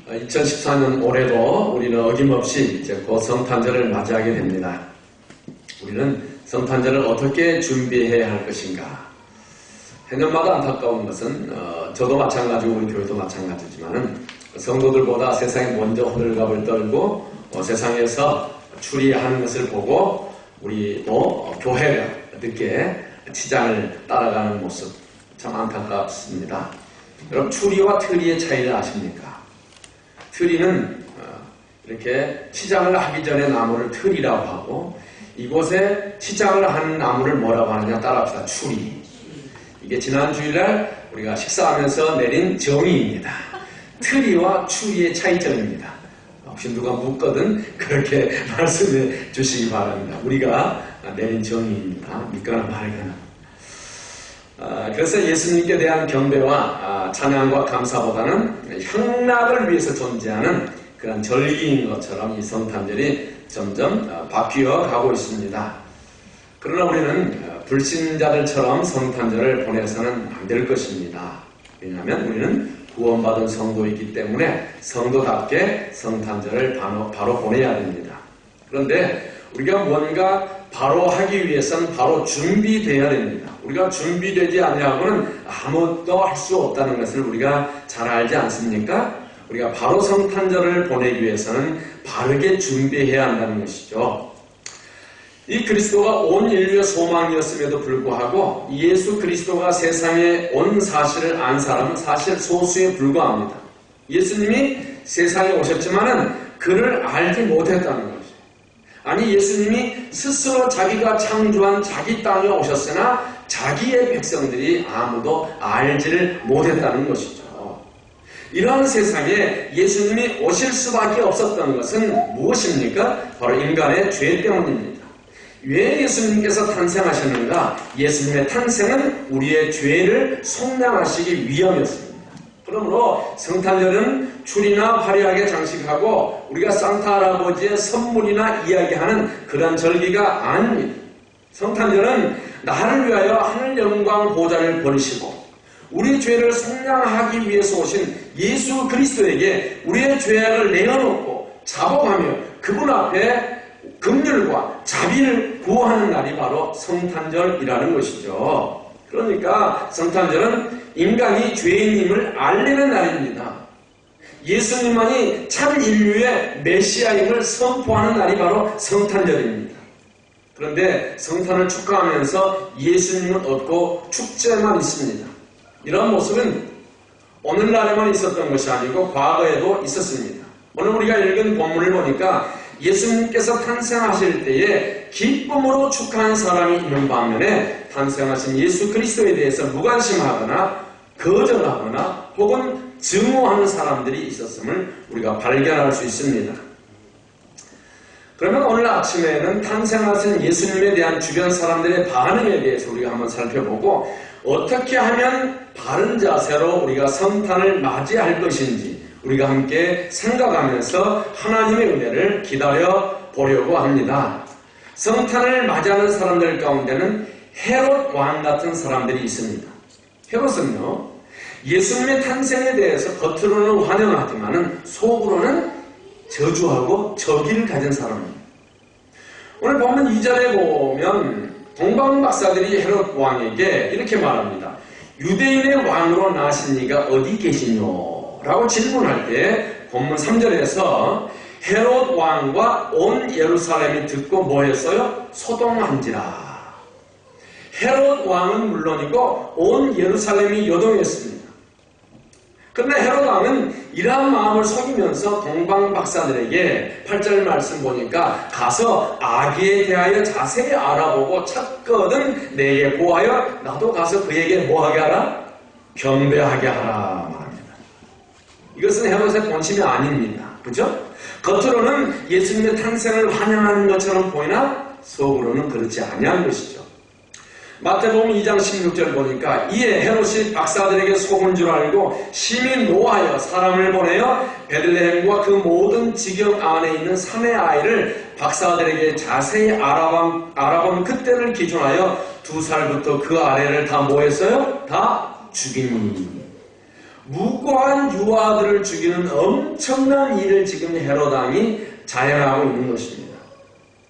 2014년 올해도 우리는 어김없이 이제 곧 성탄절을 맞이하게 됩니다. 우리는 성탄절을 어떻게 준비해야 할 것인가? 해년마다 안타까운 것은 저도 마찬가지고 우리 교회도 마찬가지지만은 성도들보다 세상에 먼저 호들갑을 떨고 세상에서 추리하는 것을 보고 우리도 교회가 늦게 치장을 따라가는 모습 참 안타깝습니다. 여러분, 추리와 트리의 차이를 아십니까? 트리는 이렇게 치장을 하기 전에 나무를 트리라고 하고, 이곳에 치장을 하는 나무를 뭐라고 하느냐 따라합시다. 추리. 이게 지난 주일날 우리가 식사하면서 내린 정의입니다. 트리와 추리의 차이점입니다. 혹시 누가 묻거든 그렇게 말씀해 주시기 바랍니다. 우리가 내린 정의입니다. 믿거나 말거나. 그래서 예수님께 대한 경배와 찬양과 감사보다는 향락을 위해서 존재하는 그런 절기인 것처럼 이 성탄절이 점점 바뀌어 가고 있습니다. 그러나 우리는 불신자들처럼 성탄절을 보내서는 안 될 것입니다. 왜냐하면 우리는 구원받은 성도이기 때문에 성도답게 성탄절을 바로 보내야 됩니다. 그런데 우리가 뭔가 바로 하기 위해서는 바로 준비되어야 됩니다. 우리가 준비되지 않으려고는 아무것도 할 수 없다는 것을 우리가 잘 알지 않습니까? 우리가 바로 성탄절을 보내기 위해서는 바르게 준비해야 한다는 것이죠. 이 그리스도가 온 인류의 소망이었음에도 불구하고 예수 그리스도가 세상에 온 사실을 안 사람은 사실 소수에 불과합니다. 예수님이 세상에 오셨지만은 그를 알지 못했다는 것이죠. 아니, 예수님이 스스로 자기가 창조한 자기 땅에 오셨으나 자기의 백성들이 아무도 알지를 못했다는 것이죠. 이러한 세상에 예수님이 오실 수밖에 없었던 것은 무엇입니까? 바로 인간의 죄 때문입니다. 왜 예수님께서 탄생하셨는가? 예수님의 탄생은 우리의 죄를 속량하시기 위함이었습니다. 그러므로 성탄절은 추리나 화려하게 장식하고 우리가 산타 할아버지의 선물이나 이야기하는 그런 절기가 아닙니다. 성탄절은 나를 위하여 하늘 영광 보좌를 버리시고 우리 죄를 속량하기 위해서 오신 예수 그리스도에게 우리의 죄악을 내어놓고 자복하며 그분 앞에 긍휼과 자비를 구하는 날이 바로 성탄절이라는 것이죠. 그러니까 성탄절은 인간이 죄인임을 알리는 날입니다. 예수님만이 참 인류의 메시아임을 선포하는 날이 바로 성탄절입니다. 그런데 성탄을 축하하면서 예수님은 없고 축제만 있습니다. 이런 모습은 오늘날에만 있었던 것이 아니고 과거에도 있었습니다. 오늘 우리가 읽은 본문을 보니까 예수님께서 탄생하실 때에 기쁨으로 축하한 사람이 있는 반면에 탄생하신 예수 그리스도에 대해서 무관심하거나 거절하거나 혹은 증오하는 사람들이 있었음을 우리가 발견할 수 있습니다. 그러면 오늘 아침에는 탄생하신 예수님에 대한 주변 사람들의 반응에 대해서 우리가 한번 살펴보고 어떻게 하면 바른 자세로 우리가 성탄을 맞이할 것인지 우리가 함께 생각하면서 하나님의 은혜를 기다려 보려고 합니다. 성탄을 맞이하는 사람들 가운데는 헤롯 왕 같은 사람들이 있습니다. 헤롯은요, 예수님의 탄생에 대해서 겉으로는 환영하지만 속으로는 저주하고 적의를 가진 사람입니다. 오늘 본문 2절에 보면 동방 박사들이 헤롯 왕에게 이렇게 말합니다. 유대인의 왕으로 나신 이가 어디 계시뇨? 라고 질문할 때 본문 3절에서 헤롯 왕과 온 예루살렘이 듣고 뭐 했어요? 소동한지라. 헤롯 왕은 물론이고 온 예루살렘이 요동했습니다. 그러나 헤롯 왕은 이러한 마음을 속이면서 동방 박사들에게 8절 말씀 보니까 가서 아기에 대하여 자세히 알아보고 찾거든 내게 보하여 나도 가서 그에게 뭐하게 하라? 경배하게 하라 말합니다. 이것은 헤롯의 본심이 아닙니다. 그죠? 겉으로는 예수님의 탄생을 환영하는 것처럼 보이나 속으로는 그렇지 아니한 것이죠. 마태복음 2장 16절 보니까 이에 헤롯이 박사들에게 속은 줄 알고 심히 노하여 사람을 보내어 베들레헴과 그 모든 지경 안에 있는 산의 아이를 박사들에게 자세히 알아본 그때를 기준하여 2살부터 그 아래를 다 뭐 했어요? 다 죽이니. 무고한 유아들을 죽이는 엄청난 일을 지금 헤롯 왕이 자행하고 있는 것입니다.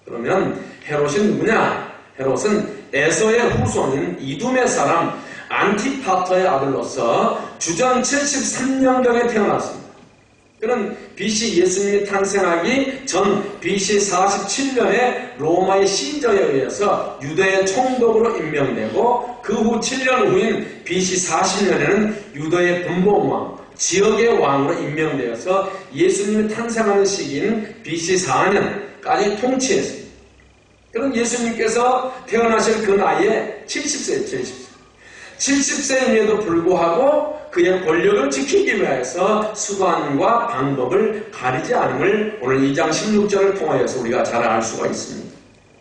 그러면 헤롯이 누구냐? 헤롯은 에서의 후손인 이둠의 사람 안티파터의 아들로서 주전 73년경에 태어났습니다. 그는 BC 예수님이 탄생하기 전 BC 47년에 로마의 시저에 의해서 유대의 총독으로 임명되고 그 후 7년 후인 BC 40년에는 유대의 분봉왕, 지역의 왕으로 임명되어서 예수님이 탄생하는 시기인 BC 4년까지 통치했습니다. 그럼 예수님께서 태어나실 그 나이에 70세예요. 70세임에도 불구하고 그의 권력을 지키기 위해서 수단과 방법을 가리지 않음을 오늘 2장 16절을 통하여서 우리가 잘 알 수가 있습니다.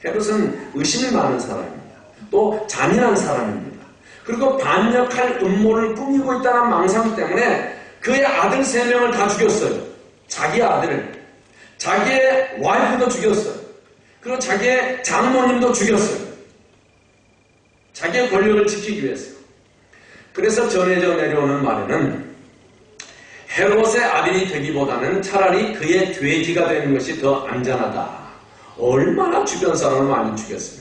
헤롯은 의심이 많은 사람입니다. 또 잔인한 사람입니다. 그리고 반역할 음모를 꾸미고 있다는 망상 때문에 그의 아들 3명을 다 죽였어요. 자기 아들을. 자기의 와이프도 죽였어요. 그리고 자기의 장모님도 죽였어요. 자기의 권력을 지키기 위해서. 그래서 전해져 내려오는 말에는 헤롯의 아들이 되기보다는 차라리 그의 돼지가 되는 것이 더 안전하다. 얼마나 주변 사람을 많이 죽였어요.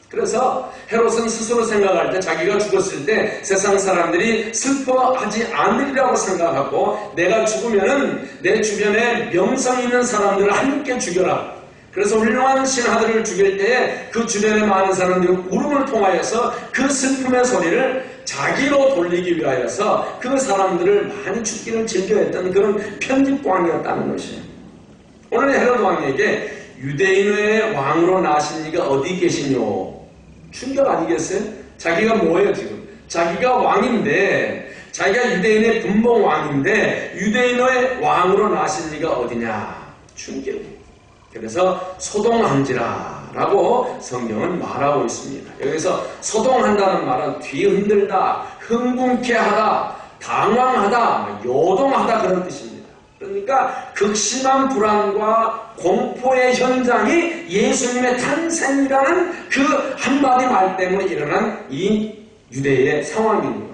그래서 헤롯은 스스로 생각할 때 자기가 죽었을 때 세상 사람들이 슬퍼하지 않으리라고 생각하고 내가 죽으면은 내 주변에 명성 있는 사람들을 함께 죽여라. 그래서 훌륭한 신하들을 죽일 때에 그 주변에 많은 사람들이 울음을 통하여서 그 슬픔의 소리를 자기로 돌리기 위하여서 그 사람들을 많이 죽기를 즐겨했던 그런 편집광이었다는 것이에요. 오늘 헤롯 왕에게 유대인의 왕으로 나신 이가 어디 계시뇨? 충격 아니겠어요? 자기가 뭐예요 지금? 자기가 왕인데 자기가 유대인의 분봉 왕인데 유대인의 왕으로 나신 이가 어디냐? 충격이에요. 그래서 소동한지라 라고 성경은 말하고 있습니다. 여기서 소동한다는 말은 뒤흔들다, 흥분케 하다, 당황하다, 요동하다 그런 뜻입니다. 그러니까 극심한 불안과 공포의 현장이 예수님의 탄생이라는 그 한마디 말 때문에 일어난 이 유대의 상황인 거예요.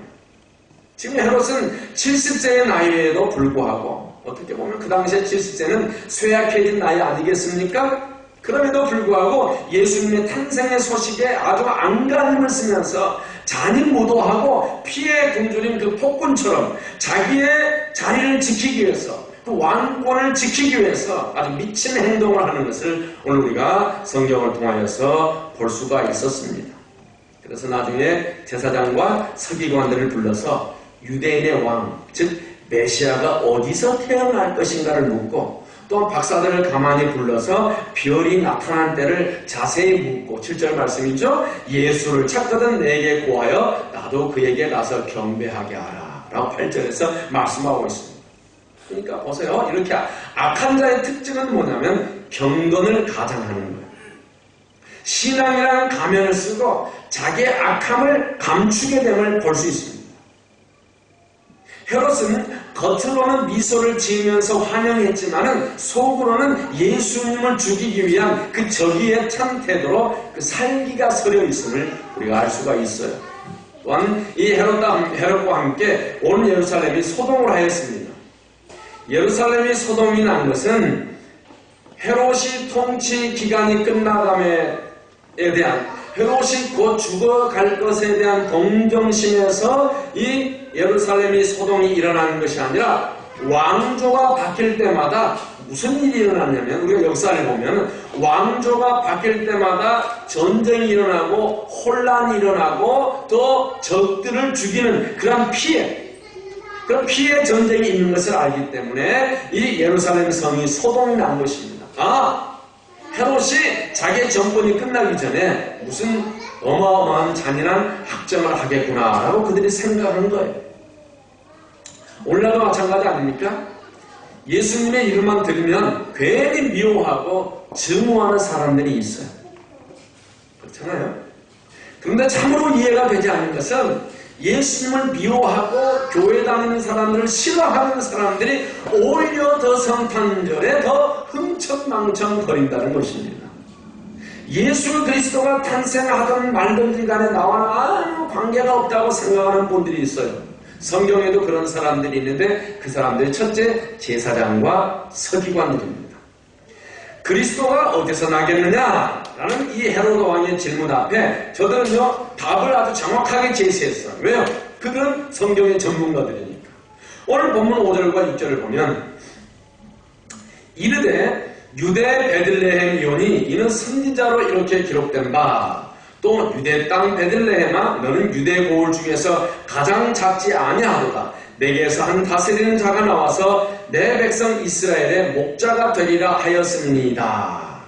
지금 헤롯은 70세의 나이에도 불구하고 어떻게 보면 그 당시에 70세는 쇠약해진 나이 아니겠습니까? 그럼에도 불구하고 예수님의 탄생의 소식에 아주 안간힘을 쓰면서 잔인무도하고 피해 굶주린 그 폭군처럼 자기의 자리를 지키기 위해서 그 왕권을 지키기 위해서 아주 미친 행동을 하는 것을 오늘 우리가 성경을 통하여서 볼 수가 있었습니다. 그래서 나중에 제사장과 서기관들을 불러서 유대인의 왕, 즉 메시아가 어디서 태어날 것인가를 묻고 또 박사들을 가만히 불러서 별이 나타난 때를 자세히 묻고 7절 말씀이죠. 예수를 찾거든 내게 구하여 나도 그에게 가서 경배하게 하라 라고 8절에서 말씀하고 있습니다. 그러니까 보세요. 이렇게 악한 자의 특징은 뭐냐면 경건을 가장하는 거예요. 신앙이라는 가면을 쓰고 자기의 악함을 감추게 됨을 볼 수 있습니다. 헤롯은 겉으로는 미소를 지으면서 환영했지만은 속으로는 예수님을 죽이기 위한 그 저기의 참 태도로 그 살기가 서려 있음을 우리가 알 수가 있어요. 또한 이 헤롯과 함께 온 예루살렘이 소동을 하였습니다. 예루살렘이 소동이 난 것은 헤롯이 통치 기간이 끝나감에 대한 헤롯이 곧 죽어갈 것에 대한 동정심에서 이 예루살렘이 소동이 일어나는 것이 아니라 왕조가 바뀔 때마다 무슨 일이 일어났냐면 우리가 역사를 보면 왕조가 바뀔 때마다 전쟁이 일어나고 혼란이 일어나고 또 적들을 죽이는 그런 그런 피해 전쟁이 있는 것을 알기 때문에 이 예루살렘 성이 소동이 난 것입니다. 헤롯이 자기의 정권이 끝나기 전에 무슨 어마어마한 잔인한 학정을 하겠구나 라고 그들이 생각한 거예요. 오늘날도 마찬가지 아닙니까? 예수님의 이름만 들으면 괜히 미워하고 증오하는 사람들이 있어요. 그렇잖아요? 그런데 참으로 이해가 되지 않는 것은 예수님을 미워하고 교회 다니는 사람들을 싫어하는 사람들이 오히려 더 성탄절에 더 흥청망청 거린다는 것입니다. 예수 그리스도가 탄생하든 말든지 간에 나와는 아무 관계가 없다고 생각하는 분들이 있어요. 성경에도 그런 사람들이 있는데 그 사람들이 첫째 제사장과 서기관들입니다. 그리스도가 어디서 나겠느냐라는 이 헤로드 왕의 질문 앞에 저들은요 답을 아주 정확하게 제시했어요. 왜요? 그들은 성경의 전문가들이니까. 오늘 본문 5절과 6절을 보면 이르되 유대 베들레헴이오니 이는 선지자로 이렇게 기록된 바 또 유대 땅 베들레헴아 너는 유대 고을 중에서 가장 작지 아니하도다. 내게서 한 다스리는 자가 나와서 내 백성 이스라엘의 목자가 되리라 하였음이니이다.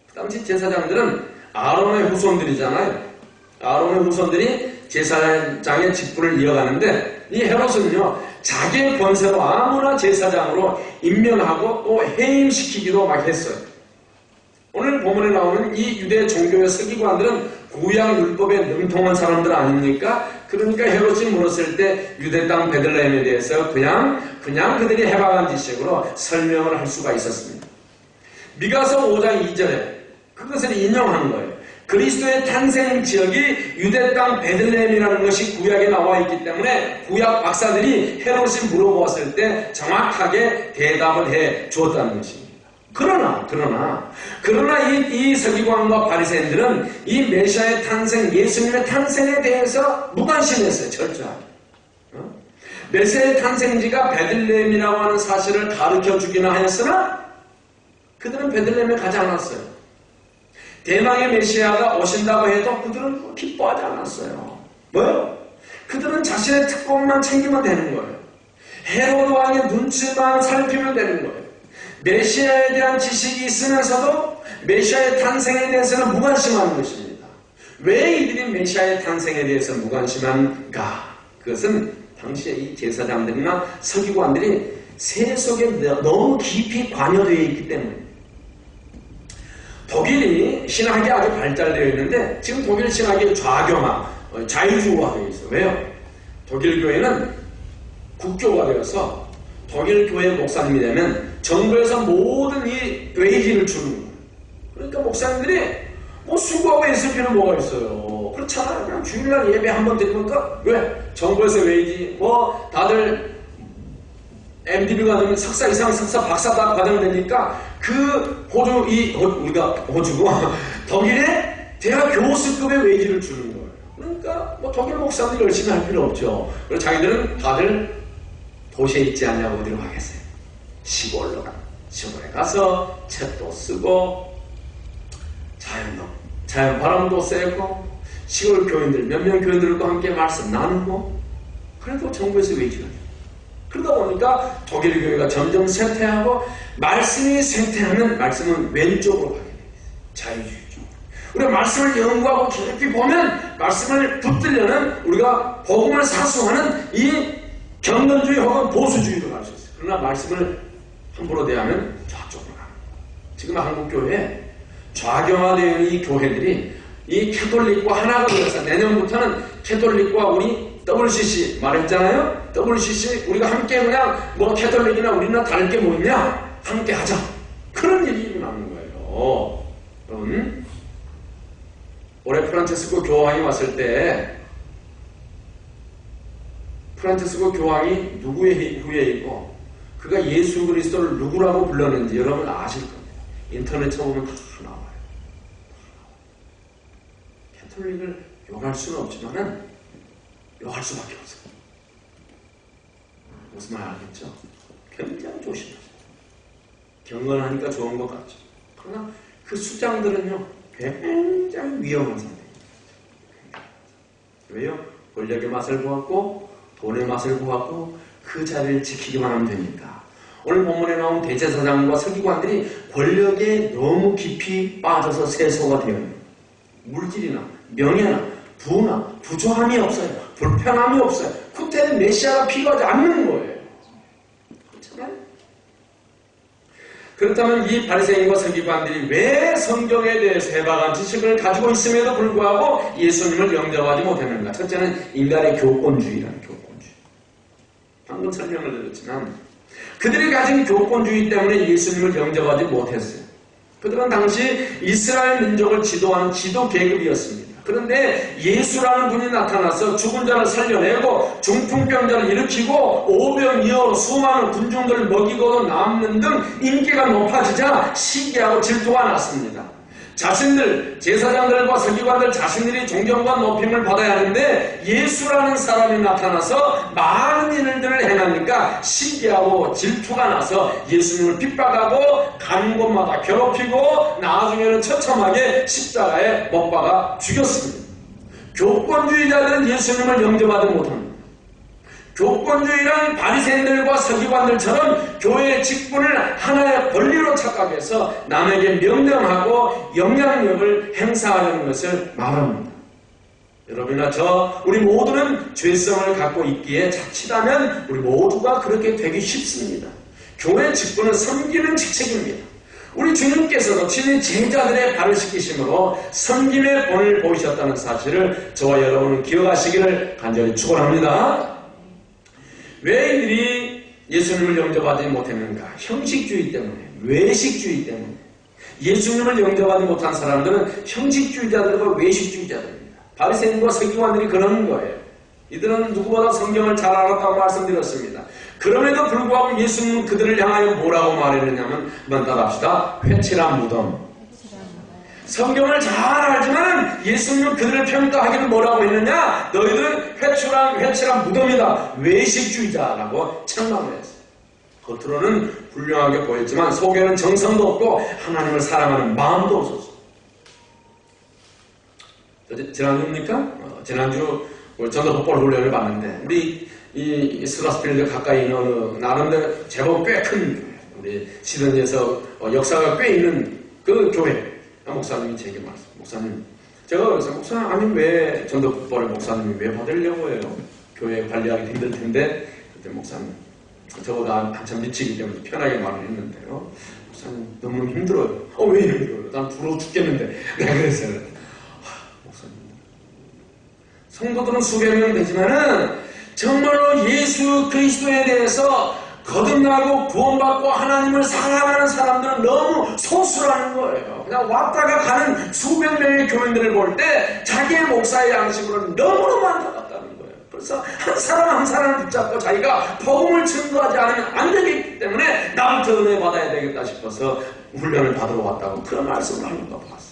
그 당시 제사장들은 아론의 후손들이잖아요. 아론의 후손들이 제사장의 직분을 이어가는데 이 헤롯은요 자기의 권세로 아무나 제사장으로 임명하고 또 해임시키기도 막 했어요. 오늘 본문에 나오는 이 유대 종교의 서기관들은 구약 율법에 능통한 사람들 아닙니까? 그러니까 헤롯이 물었을 때 유대 땅 베들레헴에 대해서 그냥 그들이 해박한 지식으로 설명을 할 수가 있었습니다. 미가서 5장 2절에 그것을 인용한 거예요. 그리스도의 탄생 지역이 유대 땅 베들레헴이라는 것이 구약에 나와 있기 때문에 구약 박사들이 헤롯이 물어보았을 때 정확하게 대답을 해 주었다는 것입니다. 그러나 이 서기관과 바리새인들은 이 메시아의 탄생, 예수님의 탄생에 대해서 무관심했어요. 철저하게. 메시아의 탄생지가 베들레헴이라고 하는 사실을 가르쳐주기는 하였으나 그들은 베들레헴에 가지 않았어요. 대망의 메시아가 오신다고 해도 그들은 기뻐하지 않았어요. 뭐요? 그들은 자신의 특권만 챙기면 되는 거예요. 헤로드 왕의 눈치만 살피면 되는 거예요. 메시아에 대한 지식이 있으면서도 메시아의 탄생에 대해서는 무관심한 것입니다. 왜 이들이 메시아의 탄생에 대해서 무관심한가? 그것은 당시에 이 제사장들이나 서기관들이 세속에 너무 깊이 관여되어 있기 때문입니다. 독일이 신학이 아주 발달되어 있는데 지금 독일 신학이 좌경화, 자유주의화되어 있어요. 왜요? 독일 교회는 국교가 되어서 독일 교회 목사님이 되면 정부에서 모든 이 웨이지를 주는 거예요. 그러니까 목사님들이 뭐 수고하고 있을 필요는 뭐가 있어요. 그렇잖아요. 그냥 주일날 예배 한번 드리니까 왜? 정부에서 웨이지 뭐 다들 MDB가 되면 석사 이상 석사 박사 다 과정 되니까 그 우리가 호주고 독일의 대학 교수급의 웨이지를 주는 거예요. 그러니까 뭐 독일 목사들이 열심히 할 필요 없죠. 그리고 자기들은 다들 도시에 있지 않냐고 어디로 가겠어요? 시골로 가. 시골에 가서 책도 쓰고 자연 바람도 쐬고 시골 교인들 몇 명 교인들과 함께 말씀 나누고 그래도 정부에서 웨이지가 돼요. 그러다 보니까 독일 교회가 점점 쇠퇴하고 말씀이 쇠퇴하면 말씀은 왼쪽으로 가게 돼요. 자유주의적으로. 우리가 말씀을 연구하고 깊이 보면 말씀을 붙들려는 우리가 복음을 사수하는 이 경건주의 혹은 보수주의로 갈 수 있어요. 그러나 말씀을 함부로 대하면 저쪽으로 가는 거예요. 지금 한국교회에 좌경화되어 있는 이 교회들이 이 캐톨릭과 하나가 되어서 내년부터는 캐톨릭과 우리 WCC 말했잖아요. WCC 우리가 함께 그냥 뭐 캐톨릭이나 우리나 다를 게 뭐 있냐? 함께 하자. 그런 일이 일어나는 거예요. 여러분 올해 프란체스코 교황이 왔을 때 프란체스코 교황이 누구의 후에 있고 그가 예수 그리스도를 누구라고 불렀는지 여러분 아실 겁니다. 인터넷 쳐보면 다 나와요. 캐톨릭을 욕할 수는 없지만은 욕할 수밖에 없어요. 무슨 말 알겠죠? 굉장히 조심하세요. 경건하니까 좋은 것 같죠. 그러나 그 수장들은요 굉장히 위험한 상태입니다. 왜요? 권력의 맛을 보았고 돈의 맛을 보았고 그 자리를 지키기만 하면 되니까. 오늘 본문에 나온 대제사장과 서기관들이 권력에 너무 깊이 빠져서 세소가 되어 있는 물질이나 명예나 부나 부조함이 없어요. 불편함이 없어요. 그때는 메시아가 필요하지 않는 거예요. 그렇잖아요? 그렇다면 이 바리새인과 서기관들이 왜 성경에 대해서 해박한 지식을 가지고 있음에도 불구하고 예수님을 영접하지 못했는가? 첫째는 인간의 교권주의라는 교권주의. 방금 설명을 드렸지만 그들이 가진 교권주의 때문에 예수님을 영접하지 못했어요. 그들은 당시 이스라엘 민족을 지도하는 지도 계급이었습니다. 그런데 예수라는 분이 나타나서 죽은 자를 살려내고 중풍병자를 일으키고 오병이어 수많은 군중들을 먹이고도 남는 등 인기가 높아지자 시기하고 질투가 났습니다. 자신들, 제사장들과 서기관들 자신들이 존경과 높임을 받아야 하는데 예수라는 사람이 나타나서 많은 일들을 행하니까 시기하고 질투가 나서 예수님을 핍박하고 가는 곳마다 괴롭히고 나중에는 처참하게 십자가에 못 박아 죽였습니다. 교권주의자들은 예수님을 영접하지 못합니다. 교권주의란 바리새인들과 서기관들처럼 교회의 직분을 하나의 권리로 착각해서 남에게 명령하고 영향력을 행사하려는 것을 말합니다. 여러분이나 우리 모두는 죄성을 갖고 있기에 자칫하면 우리 모두가 그렇게 되기 쉽습니다. 교회 직분은 섬기는 직책입니다. 우리 주님께서도 친히 제자들의 발을 씻기심으로 섬김의 본을 보이셨다는 사실을 저와 여러분은 기억하시기를 간절히 축원합니다. 왜 이들이 예수님을 영접하지 못했는가? 형식주의 때문에, 외식주의 때문에. 예수님을 영접하지 못한 사람들은 형식주의자들과 외식주의자들입니다. 바리새인과 서기관들이 그러는 거예요. 이들은 누구보다 성경을 잘 알았다고 말씀드렸습니다. 그럼에도 불구하고 예수님은 그들을 향하여 뭐라고 말했느냐면 한번 따라합시다. 회칠한 무덤. 성경을 잘 알지만 예수님은 그들을 평가하기를 뭐라고 했느냐? 너희들은 회칠한 무덤이다. 외식주의자라고 책망을 했어요. 겉으로는 훌륭하게 보였지만 속에는 정성도 없고 하나님을 사랑하는 마음도 없었어요. 지난주입니까? 지난주 전도 복벌 훈련을 봤는데 우리 이 스라스필드 가까이 있는 어느 나름대로 제법 꽤 큰 우리 시드니에서 역사가 꽤 있는 그 교회 목사님이 제게 말씀, 목사님, 제가 그래서 목사님, 아니 왜 전도복벌을 목사님이 왜 받으려고 해요? 교회 관리하기 힘들 텐데 그때 목사님, 저보다 한참 미치기 때문에 편하게 말을 했는데요. 목사님 너무 힘들어요. 왜 힘들어요? 난 부러워 죽겠는데. 내가 그랬어요. 목사님, 성도들은 수백 명 되지만은 정말로 예수 그리스도에 대해서 거듭나고 구원받고 하나님을 사랑하는 사람들은 너무 소수라는 거예요. 그냥 왔다가 가는 수백 명의 교인들을 볼 때 자기의 목사의 양식으로는 너무너무 안타깝다는 거예요. 그래서 한 사람 한 사람을 붙잡고 자기가 복음을 증거하지 않으면 안 되기 때문에 나부터 은혜 받아야 되겠다 싶어서 훈련을 받으러 왔다고 그런 말씀을 하는 거 봤어요.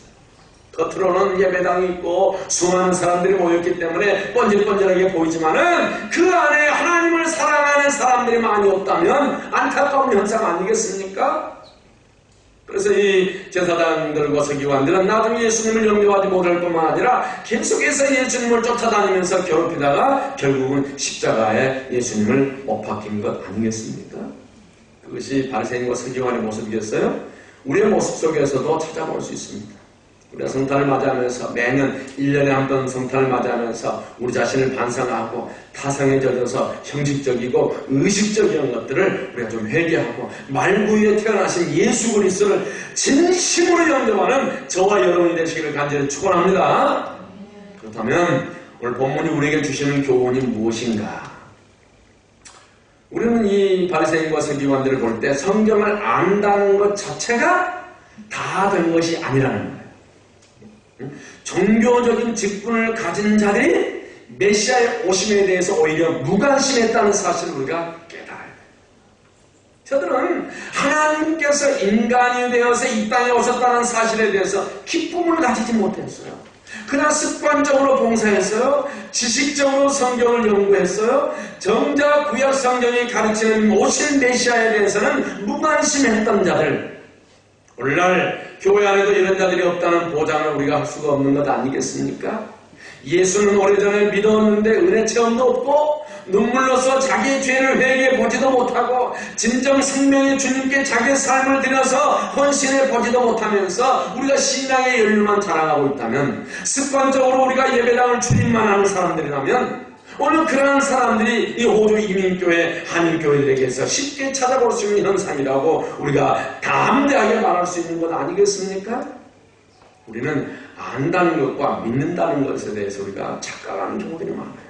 겉으로는 예배당이 있고 수많은 사람들이 모였기 때문에 번질번질하게 보이지만은 그 안에 하나님을 사랑하는 사람들이 많이 없다면 안타까운 현상 아니겠습니까? 그래서 이 제사장들과 서기관들은 나중에 예수님을 영접하지 못할 뿐만 아니라 계속해서 예수님을 쫓아다니면서 괴롭히다가 결국은 십자가에 예수님을 못 박힌 것 아니겠습니까? 그것이 바리새인과 서기관의 모습이었어요. 우리의 모습 속에서도 찾아볼 수 있습니다. 우리가 성탄을 맞이하면서 매년 1년에 한 번 성탄을 맞이하면서 우리 자신을 반성하고 타성에 젖어서 형식적이고 의식적인 것들을 우리가 좀 회개하고 말구위에 태어나신 예수 그리스도를 진심으로 영접하는 저와 여러분이 되시기를 간절히 축원합니다. 그렇다면 오늘 본문이 우리에게 주시는 교훈이 무엇인가? 우리는 이 바리새인과 서기관들을 볼 때 성경을 안다는 것 자체가 다 된 것이 아니라는 거예요. 종교적인 직분을 가진 자들이 메시아의 오심에 대해서 오히려 무관심했다는 사실을 우리가 깨달아야 돼요. 저들은 하나님께서 인간이 되어서 이 땅에 오셨다는 사실에 대해서 기쁨을 가지지 못했어요. 그냥 습관적으로 봉사했어요. 지식적으로 성경을 연구했어요. 정작 구약 성경이 가르치는 오신 메시아에 대해서는 무관심했던 자들. 오늘날 교회 안에도 이런 자들이 없다는 보장을 우리가 할 수가 없는 것 아니겠습니까? 예수는 오래전에 믿었는데 은혜 체험도 없고 눈물로써 자기의 죄를 회개해 보지도 못하고 진정 생명의 주님께 자기의 삶을 들여서 헌신해 보지도 못하면서 우리가 신앙의 연륜만 자랑하고 있다면, 습관적으로 우리가 예배당을 출입만 하는 사람들이라면 오늘 그러한 사람들이 이 호주 이민교회, 한인교회들에게서 쉽게 찾아볼 수 있는 현상이라고 우리가 담대하게 말할 수 있는 것 아니겠습니까? 우리는 안다는 것과 믿는다는 것에 대해서 우리가 착각하는 경우들이 많아요.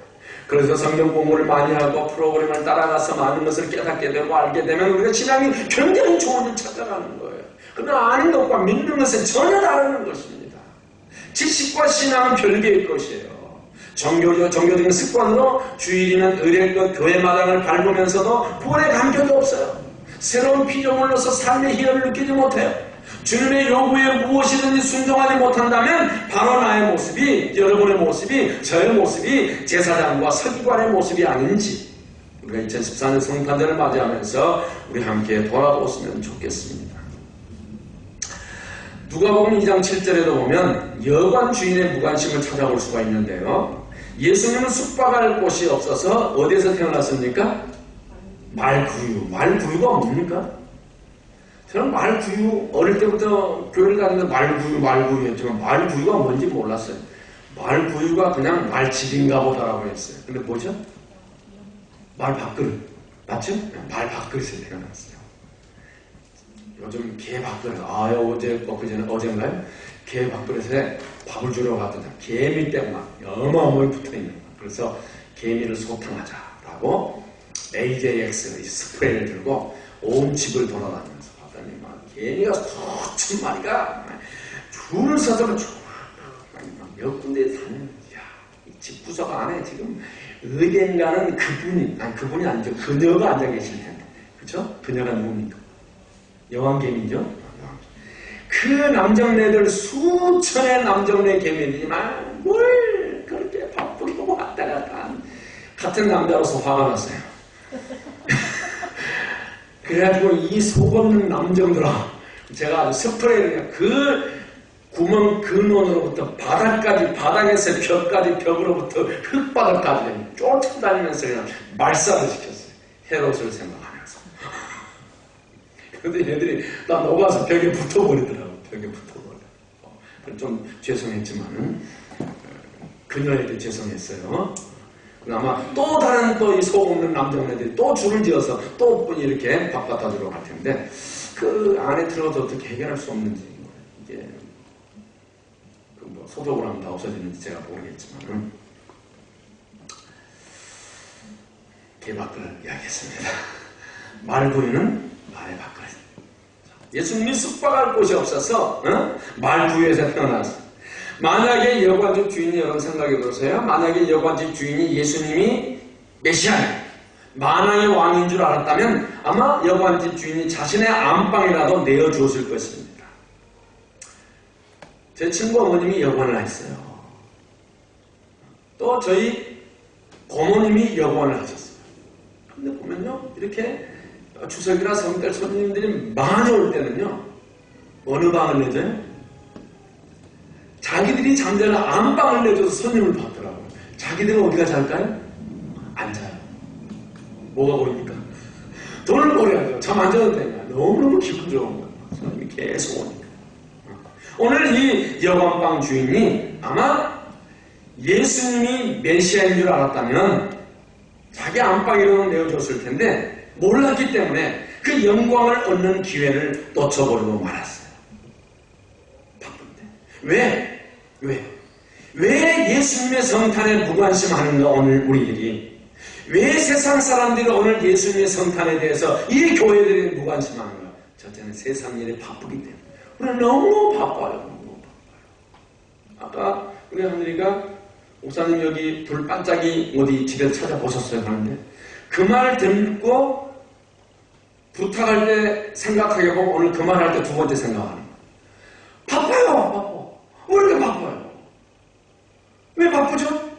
그래서 성경 공부를 많이 하고 프로그램을 따라가서 많은 것을 깨닫게 되고 알게 되면 우리가 신앙이 굉장히 좋은 일 찾아가는 거예요. 그러나 아는 것과 믿는 것은 전혀 다른 것입니다. 지식과 신앙은 별개의 것이에요. 종교적인 습관으로 주일이면 의례껏 교회 마당을 밟으면서도 구원의 감격이 없어요. 새로운 피조물로서 삶의 희열을 느끼지 못해요. 주님의 요구에 무엇이든지 순종하지 못한다면 바로 나의 모습이, 여러분의 모습이, 저의 모습이 제사장과 서기관의 모습이 아닌지 우리가 2014년 성탄절을 맞이하면서 우리 함께 돌아보았으면 좋겠습니다. 누가복음 2장 7절에도 보면 여관 주인의 무관심을 찾아볼 수가 있는데요. 예수님은 숙박할 곳이 없어서 어디에서 태어났습니까? 말구유. 말구유가 뭡니까? 저는 말구유, 어릴 때부터 교회를 다니면서 말구유 했지만 말구유가 뭔지 몰랐어요. 말구유가 그냥 말집인가 보다라고 했어요. 근데 뭐죠? 말밥그릇. 맞죠? 말밥그릇에 태어났어요. 요즘 개밥그릇. 어젠가요? 개밥그릇에 밥을 주러 갔더니 개미 떼가 어마어마하게 붙어있는 거예요. 그래서 개미를 소탕하자라고 AJX 스프레이를 들고 온 집을 돌아다니면서 봤더니 막 개미가 수천 마리가 줄을 서서 몇 군데 사는, 이 집 구석 안에 지금 어딘가는 그분이 아니죠. 그녀가 앉아 계실 텐데. 그죠? 그녀가 누굽니까? 여왕개미죠? 그 남정네들 수천의 남정네 개미들이만 뭘 그렇게 바쁘게 왔다 갔다 같은 남자로서 화가 났어요. 그래가지고 이 속없는 남정들아 제가 스프레이를 그 구멍 근원으로부터 바닥에서 벽으로부터 흙바닥까지 쫓아다니면서 그냥 말살을 시켰어요. 헤롯을 생각하면서. 근데 얘들이 나 녹아서 벽에 붙어버리더라고. 벽에 붙어버려. 좀 죄송했지만 그녀에게 죄송했어요. 아마 또 다른 이 소없는 남자애들이 또 줄을 지어서 또 이렇게 밥 갖다 주러 갈 텐데 그 안에 들어도 어떻게 해결할 수 없는지 이게 소독을 하면 다 없어지는지 제가 모르겠지만 개밥그릇 이야기했습니다. 말구유는 말의 밥그릇. 예수님이 숙박할 곳이 없어서 말구유에서 태어났어요. 만약에 여관집 주인이 여러분 생각해 보세요. 만약에 여관집 주인이 예수님이 메시아예요. 만왕의 왕인 줄 알았다면 아마 여관집 주인이 자신의 안방이라도 내어주었을 것입니다. 제 친구 어머님이 여관을 했어요. 또 저희 고모님이 여관을 하셨어요. 근데 보면요, 이렇게 추석이나 성달 손님들이 많이 올 때는요, 어느 방을 내줘요? 자기들이 잠자는 안방을 내줘서 손님을 받더라고요. 자기들은 어디가 잘까요? 안 자요. 뭐가 보입니까? 돈을 벌어야죠. 잠 안 자도 되냐. 너무너무 기분 좋은 거예요. 손님이 계속 오니까. 오늘 이 여관방 주인이 아마 예수님이 메시아인 줄 알았다면 자기 안방이라도 내어줬을 텐데 몰랐기 때문에 그 영광을 얻는 기회를 놓쳐버리고 말았어요. 바쁜데. 왜 예수님의 성탄에 무관심하는가 오늘 우리들이? 왜 세상 사람들이 오늘 예수님의 성탄에 대해서 이 교회들이 무관심하는가? 첫째는 세상 일에 바쁘기 때문에. 우리는 너무 바빠요. 아까 우리 하늘이가 목사님 여기 불 반짝이 어디 집에서 찾아보셨어요 하는데 그 말 듣고 부탁할 때 생각하게 보고 오늘 그 말 할 때 두 번째 생각하는 거예요. 바빠요. 바빠. 왜 이렇게 바빠요? 왜 바쁘죠?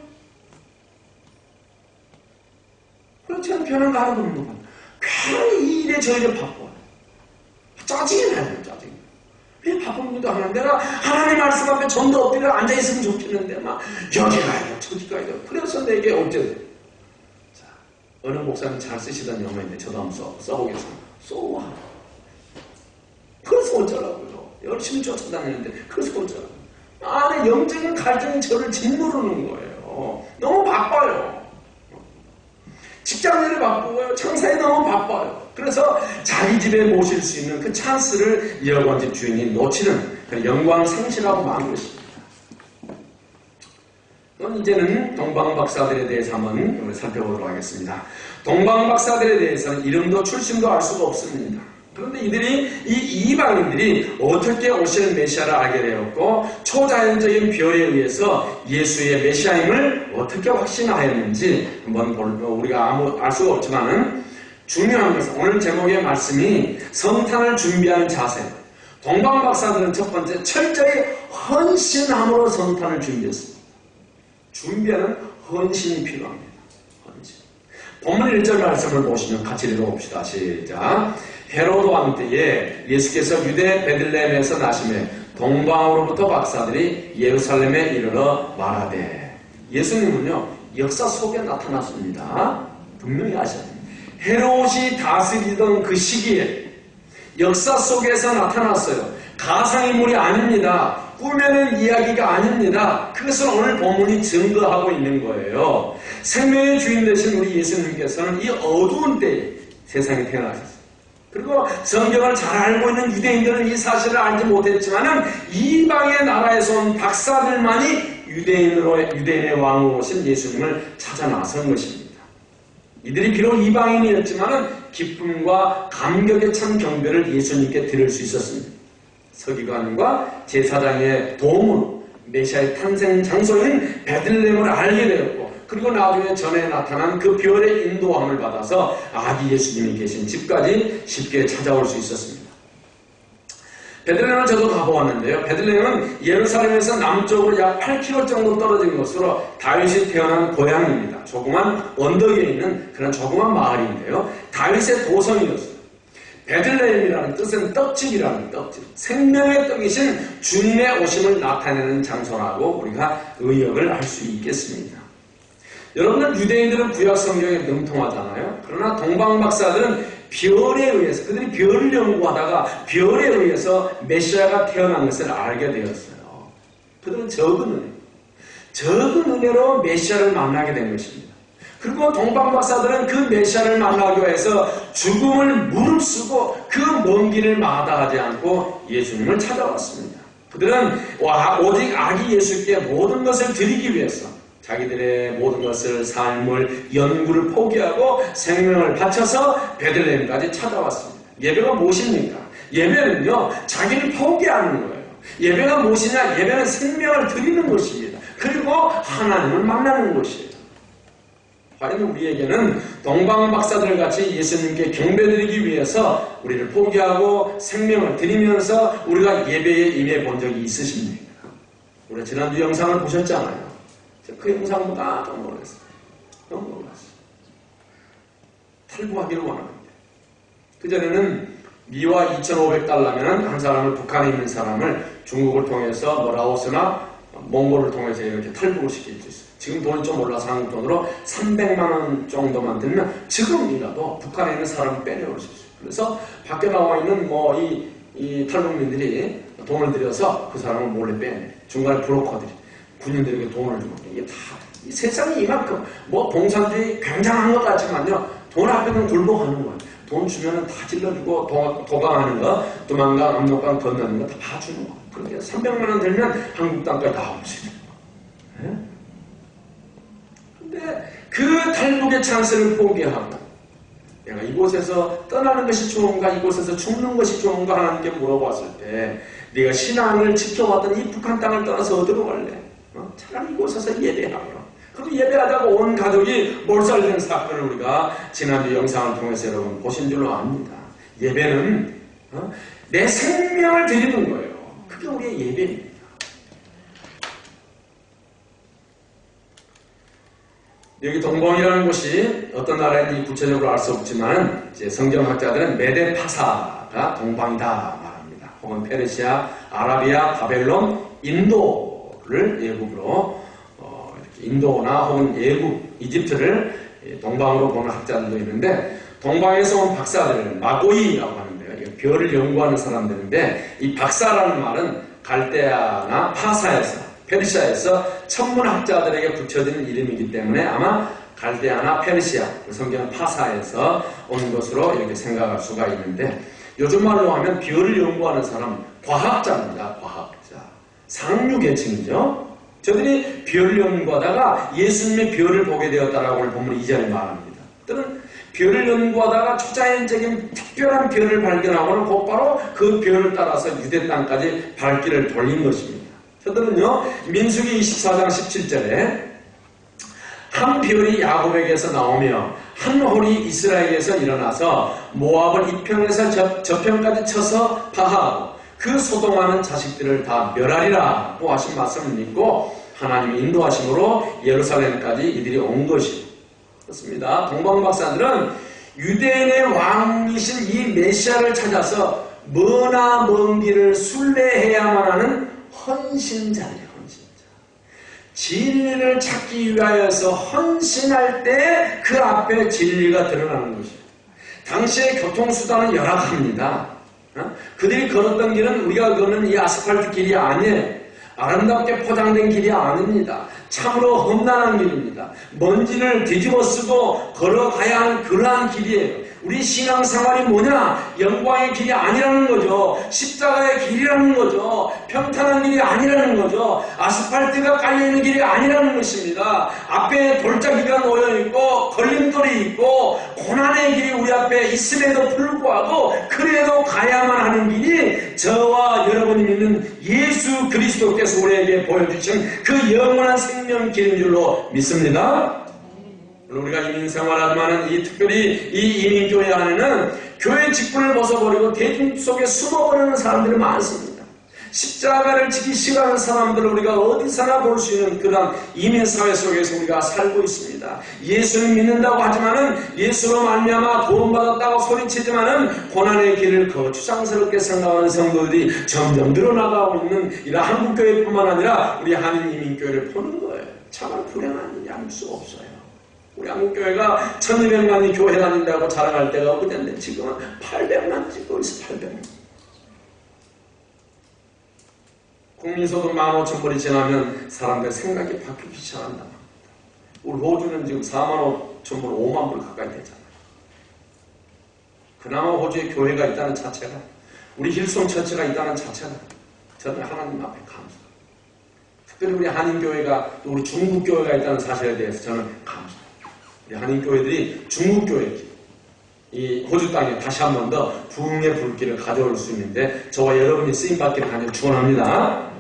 그렇지 않은 변한 거 하나도 없는 거예요. 괜히 이 일에 저 일에 바빠요. 짜증이 나요. 짜증이. 왜 바쁩니다 하는 내가 하나님 말씀 앞에 좀 더 엎드려 앉아있으면 좋겠는데 막 여기 가야 돼 저기 가야 돼. 그래서 내게 어째 자, 어느 목사님 잘 쓰시던 영어인데 저도 한번 써보겠습니다. 쏘아. 그래서 어쩌라고요. 열심히 쫓아다니는데 그래서 어쩌라고요. 안에 영적인 갈등이 저를 짓누르는 거예요. 너무 바빠요. 직장일이 바쁘고요. 청사에 너무 바빠요. 그래서 자기 집에 모실 수 있는 그 찬스를 여관집 주인이 놓치는 그 영광 상실하고 마는 것입니다. 그럼 이제는 동방박사들에 대해서 한번 살펴보도록 하겠습니다. 동방박사들에 대해서는 이름도 출신도 알 수가 없습니다. 그런데 이 이방인들이 어떻게 오시는 메시아를 알게 되었고 초자연적인 별에 의해서 예수의 메시아임을 어떻게 확신하였는지 한번 우리가 알 수가 없지만은 중요한 것은 오늘 제목의 말씀이 성탄을 준비하는 자세. 동방박사들은 첫 번째 철저히 헌신함으로 성탄을 준비했습니다. 준비하는 헌신이 필요합니다. 헌신. 본문 1절 말씀을 보시면 같이 읽어봅시다. 시작. 헤로드 왕 때에 예수께서 유대 베들레헴에서 나심에 동방으로부터 박사들이 예루살렘에 이르러 말하되. 예수님은요 역사 속에 나타났습니다. 분명히 아셔야 됩니다. 헤롯이 다스리던 그 시기에 역사 속에서 나타났어요. 가상인물이 아닙니다. 꾸며낸 이야기가 아닙니다. 그것을 오늘 본문이 증거하고 있는 거예요. 생명의 주인 되신 우리 예수님께서는 이 어두운 때에 세상에 태어나셨어요. 그리고 성경을 잘 알고 있는 유대인들은 이 사실을 알지 못했지만 이방의 나라에서 온 박사들만이 유대인의 왕으로 오신 예수님을 찾아 나선 것입니다. 이들이 비록 이방인이었지만 기쁨과 감격에 찬 경배를 예수님께 드릴 수 있었습니다. 서기관과 제사장의 도움으로 메시아의 탄생 장소인 베들레헴을 알게 되었고 그리고 나중에 전에 나타난 그 별의 인도함을 받아서 아기 예수님이 계신 집까지 쉽게 찾아올 수 있었습니다. 베들레헴을 저도 가보았는데요. 베들레헴은 예루살렘에서 남쪽으로 약 8km 정도 떨어진 곳으로 다윗이 태어난 고향입니다. 조그만 언덕에 있는 그런 조그만 마을인데요. 다윗의 도성이었어요. 베들레헴이라는 뜻은 떡집이라는 떡집. 생명의 떡이신 주님의 오심을 나타내는 장소라고 우리가 의역을 할 수 있겠습니다. 여러분들 유대인들은 구약 성경에 능통하잖아요. 그러나 동방박사들은 별에 의해서 그들이 별을 연구하다가 별에 의해서 메시아가 태어난 것을 알게 되었어요. 그들은 적은 은혜로 메시아를 만나게 된 것입니다. 그리고 동방박사들은 그 메시아를 만나기 위해서 죽음을 무릅쓰고 그 먼 길을 마다하지 않고 예수님을 찾아왔습니다. 그들은 오직 아기 예수께 모든 것을 드리기 위해서 자기들의 모든 것을, 삶을, 연구를 포기하고 생명을 바쳐서 베들레헴까지 찾아왔습니다. 예배가 무엇입니까? 예배는요, 자기를 포기하는 거예요. 예배가 무엇이냐? 예배는 생명을 드리는 것입니다. 그리고 하나님을 만나는 것이에요. 과연 우리에게는 동방박사들 같이 예수님께 경배드리기 위해서 우리를 포기하고 생명을 드리면서 우리가 예배에 임해 본 적이 있으십니까? 우리 지난주 영상을 보셨잖아요. 그 영상보다 더 놀랐어요. 너무 놀랐어요. 탈북하기를 원합니다. 그전에는 미화 2,500달러면 한 사람을, 북한에 있는 사람을 중국을 통해서 라오스나 몽골을 통해서 이렇게 탈북을 시킬 수 있어요. 지금 돈이 좀 올라서 한국 돈으로 300만 원 정도만 들면 지금이라도 북한에 있는 사람을 빼내올 수 있어요. 그래서 밖에 나와 있는 이 탈북민들이 돈을 들여서 그 사람을 몰래 빼내. 중간에 브로커들이 군인들에게 돈을 주고. 이게 다 이 세상이 이만큼 공산주의 굉장한 것 같지만요, 돈 앞에는 굴복하는 거예요. 돈 주면은 다 질러주고 도강하는 거, 도망강, 압록강 건너는 거 다 봐주는 거. 그러니까 300만 원 들면 한국 땅까지 다 오시는 거. 근데 그 탈북의 찬스를 포기하고 내가 이곳에서 떠나는 것이 좋은가, 이곳에서 죽는 것이 좋은가 하나님께 물어봤을 때 네가 신앙을 지켜왔던 이 북한 땅을 떠나서 어디로 갈래? 차라리 이곳에서 예배하거라. 그리고 예배하다가 온 가족이 몰살된 사건을 우리가 지난주 영상을 통해서 여러분 보신 줄로 압니다. 예배는 내 생명을 드리는 거예요. 그게 우리의 예배입니다. 여기 동방이라는 곳이 어떤 나라인지 구체적으로 알 수 없지만 이제 성경학자들은 메데파사가 동방이다 말합니다. 혹은 페르시아, 아라비아, 바벨론, 인도를 예국으로 인도나 혹은 예국, 이집트를 동방으로 보는 학자들도 있는데 동방에서 온 박사들, 마고이라고 하는데요. 별을 연구하는 사람들인데 이 박사라는 말은 갈대아나 파사에서, 페르시아에서 천문학자들에게 붙여진 이름이기 때문에 아마 갈대아나 페르시아, 성경은 파사에서 온 것으로 이렇게 생각할 수가 있는데 요즘 말로 하면 별을 연구하는 사람, 과학자입니다. 과학자. 상류계층이죠. 저들이 별 연구하다가 예수님의 별을 보게 되었다라고 오늘 본문 2절에 말합니다. 또는 별을 연구하다가 초자연적인 특별한 별을 발견하고는 곧바로 그 별을 따라서 유대 땅까지 발길을 돌린 것입니다. 저들은요, 민수기 24장 17절에 한 별이 야곱에게서 나오며 한 홀이 이스라엘에서 일어나서 모압을 이편에서 저편까지 쳐서 파하고 그 소동하는 자식들을 다 멸하리라고 하신 말씀을 믿고 하나님의 인도하심으로 예루살렘까지 이들이 온 것입니다. 그렇습니다. 동방박사들은 유대인의 왕이신 이 메시아를 찾아서 머나 먼 길을 순례해야만 하는 헌신자예요. 진리를 찾기 위하여서 헌신할 때 그 앞에 진리가 드러나는 것이에요. 당시의 교통수단은 열악합니다. 그들이 걸었던 길은 우리가 걷는 이 아스팔트 길이 아니에요. 아름답게 포장된 길이 아닙니다. 참으로 험난한 길입니다. 먼지를 뒤집어 쓰고 걸어가야 하는 그러한 길이에요. 우리 신앙생활이 뭐냐? 영광의 길이 아니라는 거죠. 십자가의 길이라는 거죠. 평탄한 길이 아니라는 거죠. 아스팔트가 깔려있는 길이 아니라는 것입니다. 앞에 돌짜기가 놓여있고 걸림돌이 있고 고난의 길이 우리 앞에 있음에도 불구하고 그래도 가야만 하는 길이 저와 여러분이 믿는 예수 그리스도께서 우리에게 보여주신 그 영원한 생명 길인 줄로 믿습니다. 우리가 이민생활하지만 특별히 이 이민교회 안에는 교회 직분을 벗어버리고 대중 속에 숨어버리는 사람들이 많습니다. 십자가를 지기 싫어하는 사람들을 우리가 어디서나 볼 수 있는 그런 이민사회 속에서 우리가 살고 있습니다. 예수를 믿는다고 하지만은 예수로 말미암아 도움받았다고 소리치지만은 고난의 길을 거추장스럽게 생각하는 성도들이 점점 늘어나가고 있는 이런 한국교회뿐만 아니라 우리 한인 이민교회를 보는 거예요. 정말 불행한 일이 아닐 수 없어요. 우리 한국교회가 1200만이 교회 다닌다고 자랑할 때가 어땠는데 지금은 800만 찍고 있어. 800만. 국민소득 15,000불이 지나면 사람들 생각이 바뀌기 시작한다. 우리 호주는 지금 45,000불, 5만 불 가까이 되잖아요. 그나마 호주에 교회가 있다는 자체가, 우리 힐송 처치가 있다는 자체가 저는 하나님 앞에 감사합니다. 특별히 우리 한인교회가 또 우리 중국교회가 있다는 사실에 대해서 저는 감사합니다. 우리 한인교회들이 중국교회, 이 호주 땅에 다시 한 번 더 부흥의 불길을 가져올 수 있는데 저와 여러분이 쓰임받기를 간절히 축원합니다.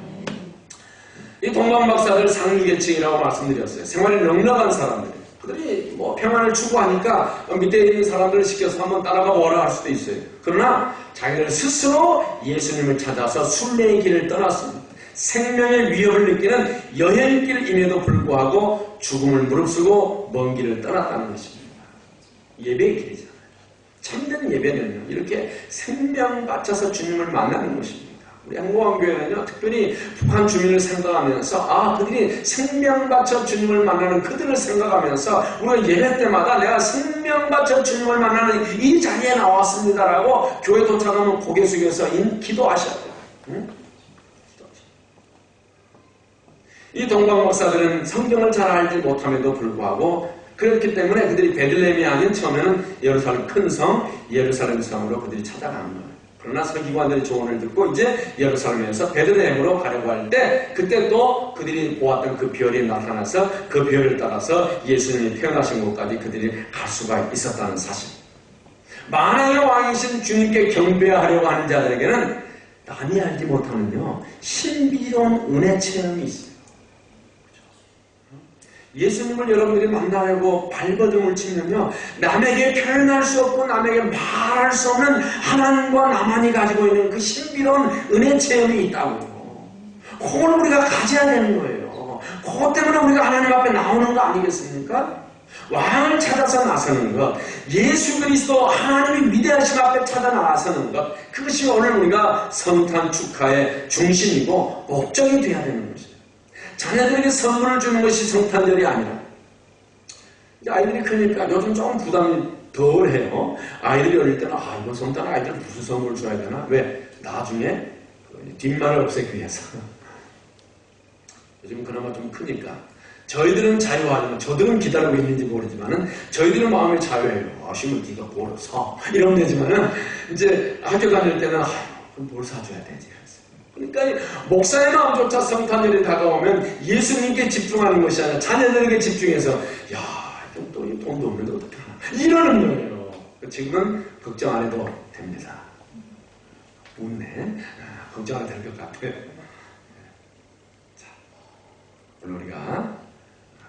이 동방박사들 상류계층이라고 말씀드렸어요. 생활이 넉넉한 사람들. 그들이 뭐 평안을 추구하니까 밑에 있는 사람들을 시켜서 한번 따라가 보라 할 수도 있어요. 그러나 자기들 스스로 예수님을 찾아서 순례의 길을 떠났습니다. 생명의 위협을 느끼는 여행길임에도 불구하고 죽음을 무릅쓰고 먼 길을 떠났다는 것입니다. 예배의 길이잖아요. 참된 예배는요, 이렇게 생명 바쳐서 주님을 만나는 것입니다. 우리 한국왕교회는요, 특별히 북한 주민을 생각하면서 그들이 생명 바쳐 주님을 만나는 그들을 생각하면서 우리가 예배 때마다 내가 생명 바쳐 주님을 만나는 이 자리에 나왔습니다라고 교회 도착하면 고개 숙여서 기도하셔야 돼요. 응? 이 동방목사들은 성경을 잘 알지 못함에도 불구하고 그렇기 때문에 그들이 베들레헴이 아닌 처음에는 예루살렘 큰 성, 예루살렘 성으로 그들이 찾아가는 거예요. 그러나 서기관들의 조언을 듣고 이제 예루살렘에서 베들레헴으로 가려고 할 때 그때 또 그들이 보았던 그 별이 나타나서 그 별을 따라서 예수님이 태어나신 곳까지 그들이 갈 수가 있었다는 사실. 만왕의 왕이신 주님께 경배하려고 하는 자들에게는 남이 알지 못하는요, 신비로운 은혜 체험이 있어요. 예수님을 여러분들이 만나려고 발버둥을 치면요, 남에게 표현할 수 없고 남에게 말할 수 없는 하나님과 나만이 가지고 있는 그 신비로운 은혜 체험이 있다고. 그걸 우리가 가져야 되는 거예요. 그것 때문에 우리가 하나님 앞에 나오는 거 아니겠습니까? 왕을 찾아서 나서는 것, 예수 그리스도 하나님의 위대하신 앞에 찾아 나서는 것, 그것이 오늘 우리가 성탄 축하의 중심이고 목적이 되어야 되는 것이죠. 자녀들에게 선물을 주는 것이 성탄절이 아니라, 아이들이 크니까 요즘 조금 부담이 덜해요. 아이들이 어릴 때는 이거 성탄 아이들 무슨 선물 줘야 되나? 왜? 나중에 뒷말을 없애기 위해서. 요즘 그나마 좀 크니까 저희들은 자유하지만 저들은 기다리고 있는지 모르지만은 저희들은 마음이 자유해요. 아시면 네가 뭘 사 이러면 되지만은 이제 학교 다닐 때는 그럼 뭘 사줘야 되지? 그러니까 목사의 마음조차 성탄절이 다가오면 예수님께 집중하는 것이 아니라 자녀들에게 집중해서 야, 또 돈도 없는데 어떡하나? 이러는 거예요. 지금은 걱정 안 해도 됩니다. 웃네. 걱정 안 해도 될 것 같아요. 자, 오늘 우리가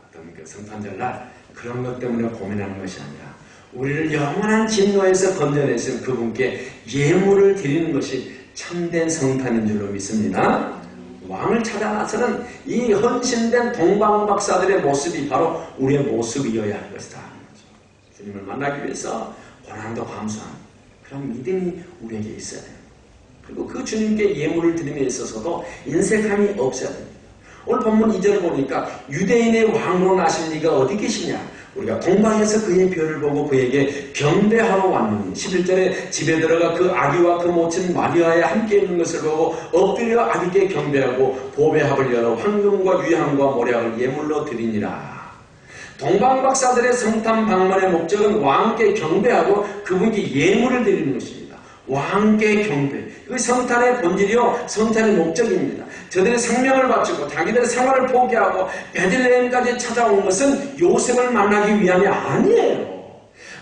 어떤 그 성탄절날 그런 것 때문에 고민하는 것이 아니라 우리를 영원한 진노에서 건져내신 그분께 예물을 드리는 것이 참된 성탄인 줄로 믿습니다. 왕을 찾아 나서는 이 헌신된 동방박사들의 모습이 바로 우리의 모습이어야 할 것이다. 주님을 만나기 위해서 고난도 감수한 그런 믿음이 우리에게 있어야 돼요. 그리고 그 주님께 예물을 드림에 있어서도 인색함이 없어야 됩니다. 오늘 본문 2절 보니까 유대인의 왕으로 나신 이가 어디 계시냐? 우리가 동방에서 그의 별을 보고 그에게 경배하러 왔느니 11절에 집에 들어가 그 아기와 그 모친 마리아에 함께 있는 것을 보고 엎드려 아기께 경배하고 보배합을 열어 황금과 유향과 모략을 예물로 드리니라. 동방박사들의 성탄 방문의 목적은 왕께 경배하고 그분께 예물을 드리는 것입니다. 왕께 경배. 그 성탄의 본질이요 성탄의 목적입니다. 저들의 생명을 바치고 자기들의 생활을 포기하고 베들레헴까지 찾아온 것은 요셉을 만나기 위함이 아니에요.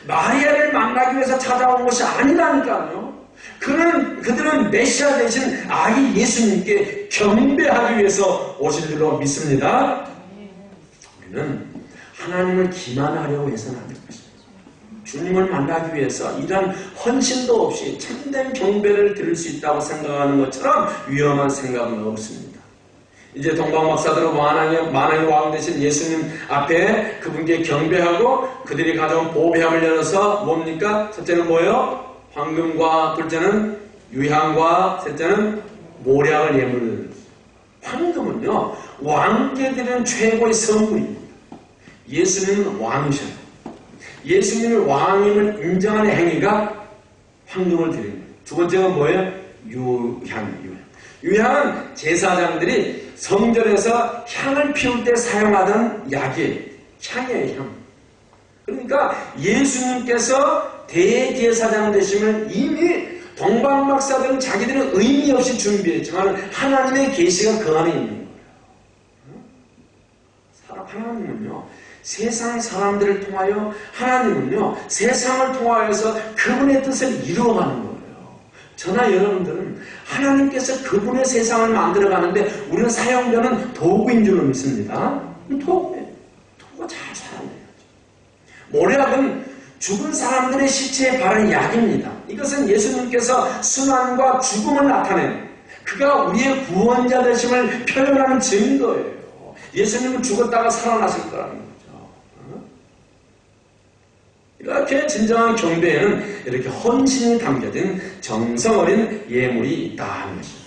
마리아를 만나기 위해서 찾아온 것이 아니라니까요. 그들은 메시아 대신 아기 예수님께 경배하기 위해서 오실 줄로 믿습니다. 우리는 하나님을 기만하려고 해서는 안 될 것입니다. 주님을 만나기 위해서 이런 헌신도 없이 참된 경배를 드릴 수 있다고 생각하는 것처럼 위험한 생각은 없습니다. 이제 동방박사들은 만왕의 왕 되신 예수님 앞에 그분께 경배하고 그들이 가져온 보배함을 열어서 뭡니까? 첫째는 뭐예요? 황금과 둘째는 유향과 셋째는 모략을 예물. 황금은요 왕께 드리는 최고의 선물입니다. 예수님은 왕이셔요. 예수님을 왕임을 인정하는 행위가 황금을 드립니다. 두 번째가 뭐예요? 유향은 제사장들이 성전에서 향을 피울 때 사용하던 약이에요. 향이에요, 향. 그러니까 예수님께서 대제사장 되심을 이미 동방박사들은 자기들은 의미 없이 준비했지만 하나님의 계시가 그 안에 있는 거예요. 하나님은요 세상 사람들을 통하여 하나님은요 세상을 통하여서 그분의 뜻을 이루어가는 거예요. 저나 여러분들은 하나님께서 그분의 세상을 만들어가는데 우리는 사용되는 도구인 줄로 믿습니다. 도구가 잘 사용돼야죠. 모략은 죽은 사람들의 시체에 바른 약입니다. 이것은 예수님께서 순환과 죽음을 나타내는 그가 우리의 구원자 되심을 표현하는 증거예요. 예수님은 죽었다가 살아나실 거라는 거죠. 이렇게 진정한 경배에는 이렇게 헌신이 담겨진 정성 어린 예물이 있다 하는 것입니다.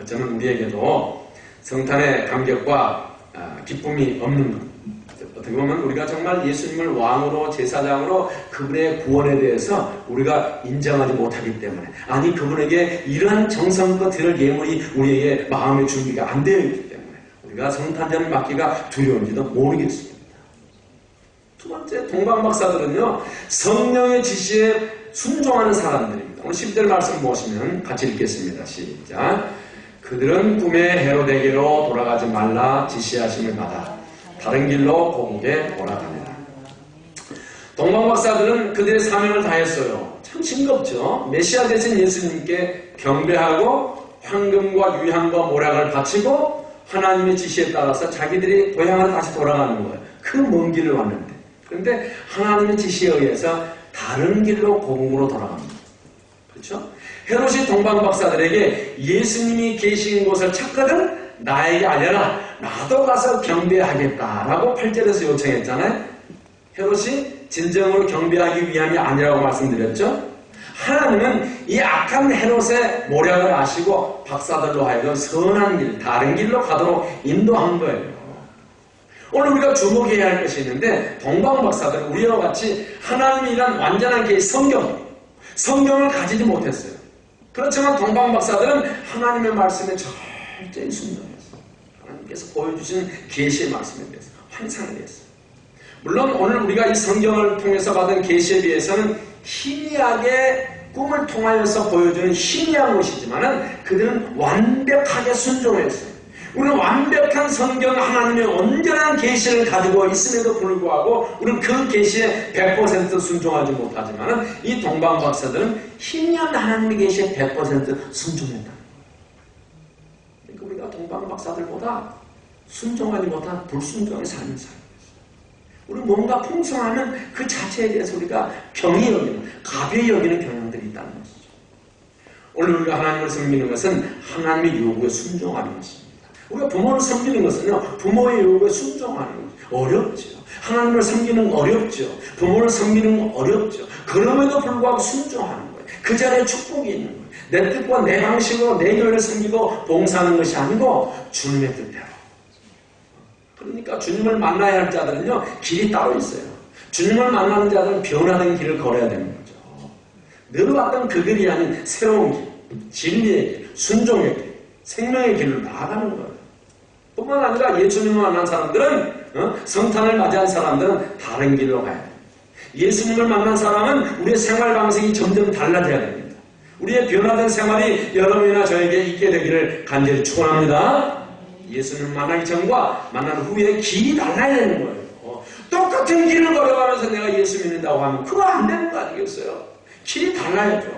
어쩌면 우리에게도 성탄의 감격과 기쁨이 없는 것. 어떻게 보면 우리가 정말 예수님을 왕으로 제사장으로 그분의 구원에 대해서 우리가 인정하지 못하기 때문에 아니 그분에게 이러한 정성껏 드릴 예물이 우리에게 마음의 준비가 안 되어 있기 때문에 우리가 성탄절을 맞기가 두려운지도 모르겠습니다. 두 번째, 동방박사들은요 성령의 지시에 순종하는 사람들입니다. 오늘 10절 말씀 보시면 같이 읽겠습니다. 시작. 그들은 꿈에 헤로데게로 돌아가지 말라 지시하심을 받아 다른 길로 고국에 돌아다니라. 동방박사들은 그들의 사명을 다했어요. 참 싱겁죠. 메시아 되신 예수님께 경배하고 황금과 유향과 모략을 바치고 하나님의 지시에 따라서 자기들이 고향으로 다시 돌아가는 거예요. 그 먼 길을 왔는데 그런데 하나님의 지시에 의해서 다른 길로 고국으로 돌아갑니다. 그렇죠? 헤롯이 동방박사들에게 예수님이 계신 곳을 찾거든 나에게 알려라. 나도 가서 경배하겠다라고 8절에서 요청했잖아요. 헤롯이 진정으로 경배하기 위함이 아니라고 말씀드렸죠. 하나님은 이 악한 헤롯의 모략을 아시고 박사들로 하여금 선한 길, 다른 길로 가도록 인도한 거예요. 오늘 우리가 주목해야 할 것이 있는데 동방박사들은 우리와 같이 하나님이란 완전한 게 성경을 가지지 못했어요. 그렇지만 동방박사들은 하나님의 말씀에 철저히 순종했어요. 하나님께서 보여주신 계시의 말씀에 대해서 환상에 대해서. 물론 오늘 우리가 이 성경을 통해서 받은 계시에 비해서는 희미하게 꿈을 통하여서 보여주는 희미한 것이지만 그들은 완벽하게 순종했어요. 우리는 완벽한 성경 하나님의 온전한 계시를 가지고 있음에도 불구하고 우리는 그 계시에 100% 순종하지 못하지만 이 동방 박사들은 희미한 하나님의 계시에 100% 순종했다. 그러니까 우리가 동방 박사들보다 순종하지 못한 불순종의 삶을 살아요. 우리 뭔가 풍성하면 그 자체에 대해서 우리가 경히 여기는, 가벼이 여기는 경향들이 있다는 것이죠. 오늘 우리가 하나님을 섬기는 것은 하나님의 요구에 순종하는 것입니다. 우리가 부모를 섬기는 것은요, 부모의 요구에 순종하는 거죠. 어렵죠. 하나님을 섬기는 건 어렵죠. 부모를 섬기는 건 어렵죠. 그럼에도 불구하고 순종하는 거예요. 그 자리에 축복이 있는 거예요. 내 뜻과 내 방식으로 내 교회를 섬기고 봉사하는 것이 아니고 주님의 뜻대로. 그러니까 주님을 만나야 할 자들은요, 길이 따로 있어요. 주님을 만나는 자들은 변화된 길을 걸어야 되는 거죠. 늘 왔던 그 길이 아닌 새로운 길, 진리의 길, 순종의 길, 생명의 길로 나아가는 거예요. 뿐만 아니라 예수님을 만난 사람들은, 성탄을 맞이한 사람들은 다른 길로 가야 돼요. 예수님을 만난 사람은 우리의 생활 방식이 점점 달라져야 됩니다. 우리의 변화된 생활이 여러분이나 저에게 있게 되기를 간절히 축원합니다. 예수님을 만나기 전과 만난 후에 길이 달라야 되는 거예요. 똑같은 길을 걸어가면서 내가 예수 믿는다고 하면 그거 안 되는 거 아니겠어요? 길이 달라야죠.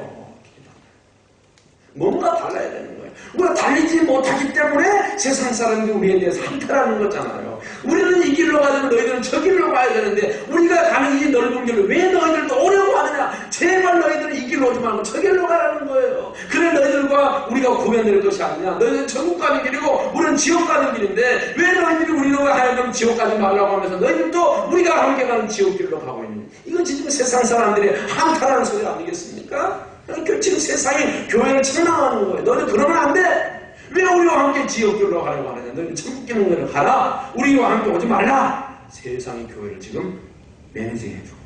뭔가 달라야 되는 거예요. 우리가 달리지 못하기 때문에 세상 사람들이 우리에 대해서 한탄하는 거잖아요. 우리는 이 길로 가자면 너희들은 저 길로 가야 되는데 우리가 가는 이 넓은 길을 왜 너희들도 오려고 하느냐. 제발 너희들은 이 길로 오지 말고 저 길로 가라는 거예요. 그래 너희들과 우리가 구별될 것이 아니냐. 너희들은 천국 가는 길이고 우리는 지옥 가는 길인데 왜 너희들이 우리로 하여금 지옥 가지 말라고 하면서 너희들도 우리가 함께 가는 지옥 길로 가고 있는, 이건 지금 세상 사람들이 한탄하는 소리 아니겠습니까? 그러니까 지금 세상이 교회를 책망하는 거예요. 너희들 그러면 안 돼. 왜 우리와 함께 지옥길로 가려고 하느냐. 너희들 천국길로 가라. 우리와 함께 오지 말라. 세상이 교회를 지금 매니징해주고,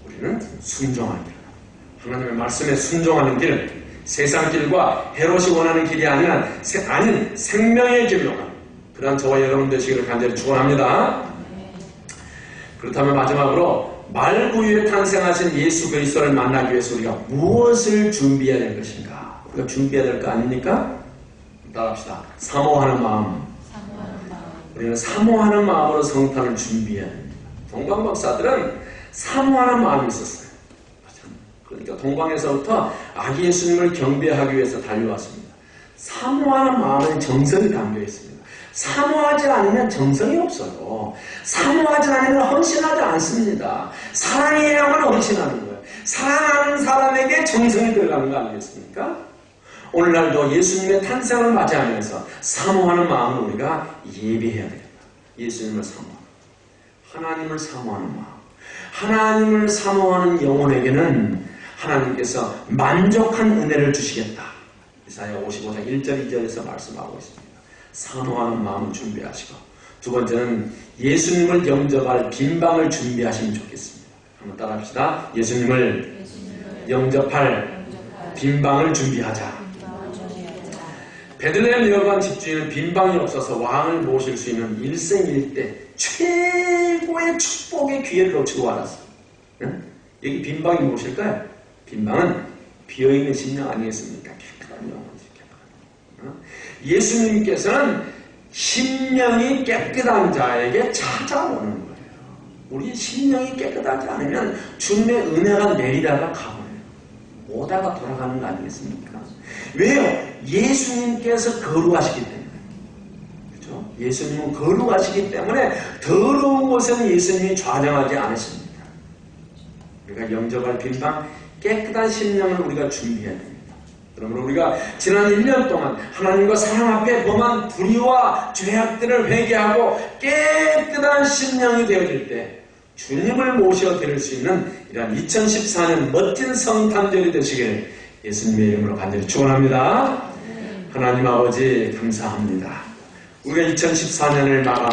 우리는 순종하는 길, 하나님의 말씀에 순종하는 길, 세상 길과 헤롯이 원하는 길이 아닌 생명의 길로 가는 그러한 저와 여러분 되시기를 간절히 축원합니다. 그렇다면 마지막으로 말구유에 탄생하신 예수 그리스도를 만나기 위해서 우리가 무엇을 준비해야 될 것인가? 우리가 준비해야 될 거 아닙니까? 따라합시다. 사모하는 마음. 우리는 사모하는 마음으로 성탄을 준비해야 됩니다. 동방 박사들은 사모하는 마음이 있었어요. 그러니까 동방에서부터 아기 예수님을 경배하기 위해서 달려왔습니다. 사모하는 마음에 정성이 담겨 있습니다. 사모하지 않으면 정성이 없어요. 사모하지 않으면 헌신하지 않습니다. 사랑해야만 헌신하는 거예요. 사랑하는 사람에게 정성이 들어가는 거 아니겠습니까? 오늘날도 예수님의 탄생을 맞이하면서 사모하는 마음을 우리가 예비해야 됩니다. 예수님을 사모하는, 하나님을 사모하는 마음. 하나님을 사모하는 영혼에게는 하나님께서 만족한 은혜를 주시겠다. 이사야 55장 1절 2절에서 말씀하고 있습니다. 사모하는 마음을 준비하시고, 두 번째는 예수님을 영접할 빈방을 준비하시면 좋겠습니다. 한번 따라합시다. 예수님을 영접할 빈방을 준비하자. 베들레헴 여관 집주인은 빈방이 없어서 왕을 모실 수 있는 일생일대 최고의 축복의 기회를 놓치고 말았어요. 여기 빈방이 무엇일까요? 빈방은 비어있는 심령 아니겠습니까? 깨끗한 영혼이죠. 예수님께서는 심령이 깨끗한 자에게 찾아오는 거예요. 우리 심령이 깨끗하지 않으면 주님의 은혜가 내리다가 가버려요. 오다가 돌아가는 거 아니겠습니까? 왜요? 예수님께서 거룩하시기 때문에. 그렇죠? 예수님은 거룩하시기 때문에 더러운 곳에는 예수님이 좌정하지 않으십니다. 우리가 영접할 빈방, 깨끗한 심령을 우리가 준비해야 됩니다. 그러므로 우리가 지난 1년 동안 하나님과 사랑 앞에 범한 불의와 죄악들을 회개하고 깨끗한 심령이 되어질 때 주님을 모셔 드릴 수 있는 이러한 2014년 멋진 성탄절이 되시길 예수님의 이름으로 간절히 축원합니다. 하나님 아버지 감사합니다. 우리가 2014년을 마감